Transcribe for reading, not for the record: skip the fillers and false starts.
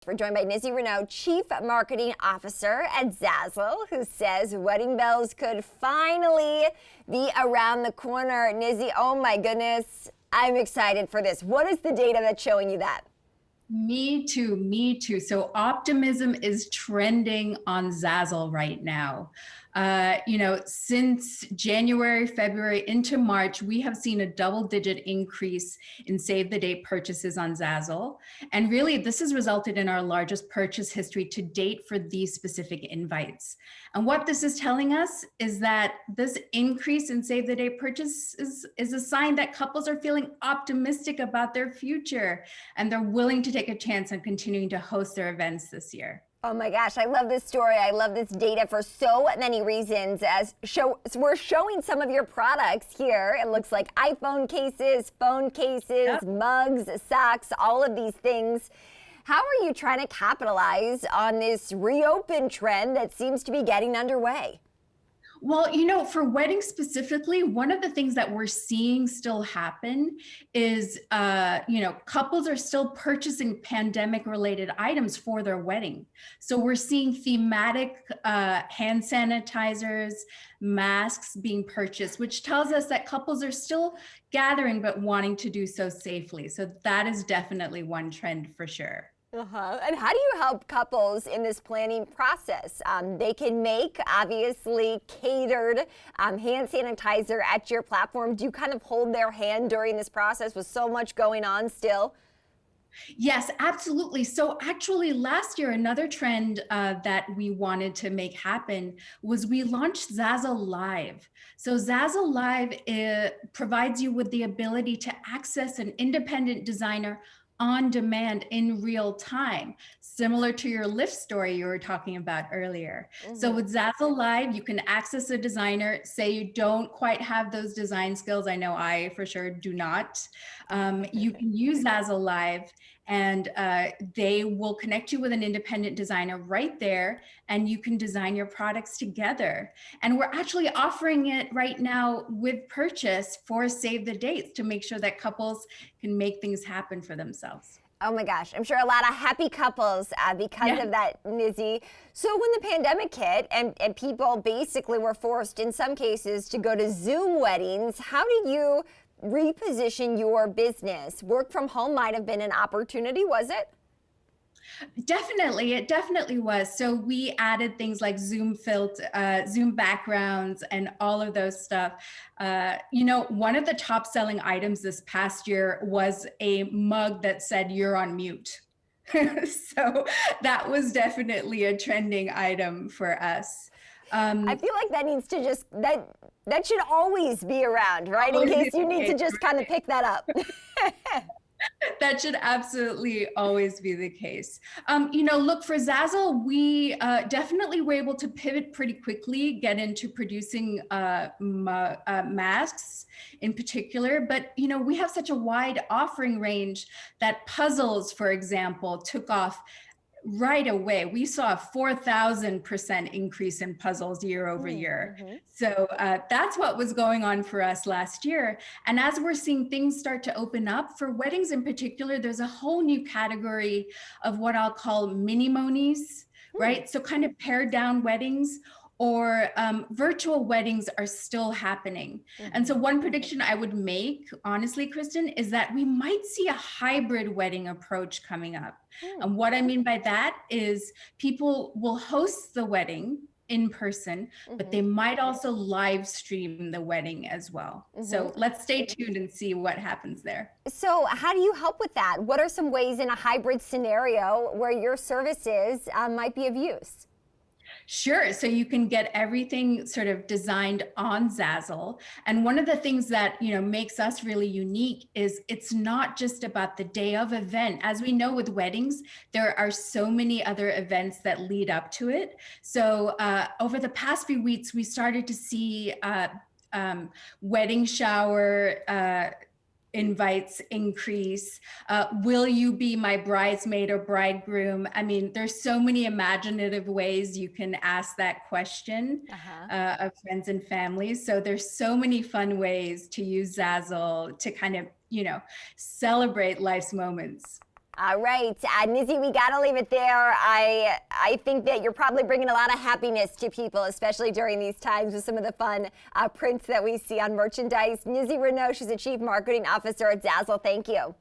We're joined by Nizzi Renaud, Chief Marketing Officer at Zazzle, who says wedding bells could finally be around the corner. Nizzi, oh my goodness, I'm excited for this. What is the data that's showing you that? Me too, me too. So optimism is trending on Zazzle right now. Since January, February into March, we have seen a double-digit increase in save the date purchases on Zazzle. And really, this has resulted in our largest purchase history to date for these specific invites. And what this is telling us is that this increase in save the date purchases is a sign that couples are feeling optimistic about their future and they're willing to take a chance on continuing to host their events this year. Oh my gosh, I love this story. I love this data for so many reasons. We're showing some of your products here. It looks like iPhone cases, phone cases, yep, mugs, socks, all of these things. How are you trying to capitalize on this reopen trend that seems to be getting underway? Well, for weddings specifically, one of the things that we're seeing still happen is, couples are still purchasing pandemic-related items for their wedding. So we're seeing thematic hand sanitizers, masks being purchased, which tells us that couples are still gathering but wanting to do so safely. So that is definitely one trend for sure. And how do you help couples in this planning process? They can make, obviously, catered hand sanitizer at your platform. Do you kind of hold their hand during this process with so much going on still? Yes, absolutely. So actually last year, another trend that we wanted to make happen was we launched Zazzle Live. So Zazzle Live provides you with the ability to access an independent designer on demand in real time, similar to your Lyft story you were talking about earlier. Mm-hmm. So with Zazzle Live, you can access a designer, say you don't quite have those design skills. I know I for sure do not. You can use Zazzle Live and they will connect you with an independent designer right there, and you can design your products together. And we're actually offering it right now with purchase for save the dates to make sure that couples can make things happen for themselves. Oh my gosh, I'm sure a lot of happy couples because of that, Nizzi. So when the pandemic hit and people basically were forced in some cases to go to Zoom weddings, how do you reposition your business? Work from home might have been an opportunity, was it? Definitely, it definitely was. So we added things like Zoom Zoom backgrounds and all of those stuff. One of the top selling items this past year was a mug that said "You're on mute." So that was definitely a trending item for us. I feel like that needs to that should always be around, right? In case you need to just kind of pick that up. That should absolutely always be the case. Look, for Zazzle, we definitely were able to pivot pretty quickly, get into producing masks in particular. But, we have such a wide offering range that puzzles, for example, took off right away. We saw a 4,000% increase in puzzles year over year. Mm-hmm. So that's what was going on for us last year. And as we're seeing things start to open up for weddings in particular, there's a whole new category of what I'll call mini monies, right? So kind of pared down weddings, or virtual weddings are still happening. Mm-hmm. And so one prediction I would make, honestly, Kristen, is that we might see a hybrid wedding approach coming up. Mm-hmm. And what I mean by that is people will host the wedding in person, mm-hmm, but they might also live stream the wedding as well. Mm-hmm. So let's stay tuned and see what happens there. So how do you help with that? What are some ways in a hybrid scenario where your services might be of use? Sure. So you can get everything sort of designed on Zazzle. And one of the things that, makes us really unique is it's not just about the day of event. As we know with weddings, there are so many other events that lead up to it. So over the past few weeks, we started to see wedding shower invites increase. Will you be my bridesmaid or bridegroom? I mean, there's so many imaginative ways you can ask that question of friends and family. So there's so many fun ways to use Zazzle to kind of, celebrate life's moments. All right, Nizzi, we gotta leave it there. I think that you're probably bringing a lot of happiness to people, especially during these times with some of the fun prints that we see on merchandise. Nizzi Renaud, she's the Chief Marketing Officer at Zazzle. Thank you.